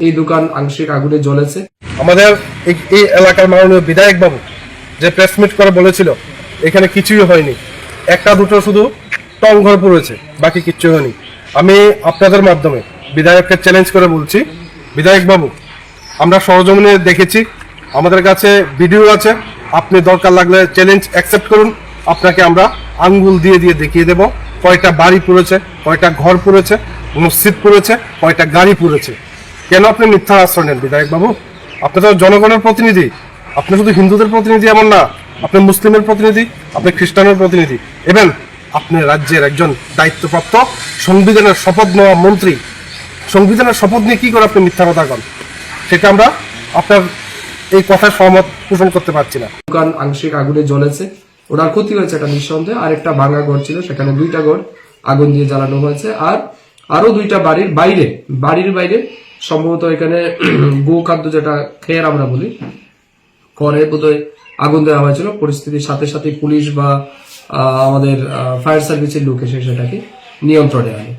এই দোকান আংশিক আগুনে জ্বলেছে। আমাদের এই এলাকার মাননীয় বিধায়ক বাবু যে প্রেস মিট করে বলেছিল এখানে কিছুই হয়নি, একটা দুটো শুধু টং ঘর পড়েছে, বাকি কিচ্ছু হয়নি। আমি আপনাদের মাধ্যমে বিধায়ককে চ্যালেঞ্জ করে বলছি, বিধায়ক বাবু আমরা সরজমিনে দেখেছি, আমাদের কাছে ভিডিও আছে, আপনি দরকার লাগলে চ্যালেঞ্জ অ্যাকসেপ্ট করুন, আপনাকে আমরা আঙ্গুল দিয়ে দিয়ে দেখিয়ে দেব কয়টা বাড়ি পুড়েছে, কয়টা ঘর পুড়েছে, মসজিদ পুড়েছে, কয়টা গাড়ি পুড়েছে। কেন আপনি মিথ্যা আশ্রয় নেন বিধায়ক বাবু? আপনি তো জনগণের প্রতিনিধি, আপনি শুধু হিন্দুদের প্রতিনিধি এমন না, আপনি মুসলিমের প্রতিনিধি, আপনি খ্রিস্টানের প্রতিনিধি, এবং আপনি রাজ্যের একজন দায়িত্বপ্রাপ্ত সংবিধানের শপথ নেওয়া মন্ত্রী। সংবিধানের শপথ নিয়ে কি করে আপনি মিথ্যা কথা কন, সেটা আমরা আপনার এই কথার সহমত পোষণ করতে পারছি না। দোকান আংশিক আগুনে জ্বলেছে, ওনার ক্ষতি হয়েছে এটা নিঃসন্দেহে। আর একটা ভাঙা ঘর ছিল, সেখানে 2টা ঘর আগুন দিয়ে জ্বালানো হয়েছে। আর আরো 2টা বাড়ির বাইরে সম্ভবত এখানে গো খাদ্য যেটা খেয়ার আমরা বলি, ঘরে বোধহয় আগুন দেওয়া হয়েছিল। পরিস্থিতির সাথে সাথে পুলিশ বা আমাদের ফায়ার সার্ভিসের লোক এসে সেটাকে নিয়ন্ত্রণে আনে।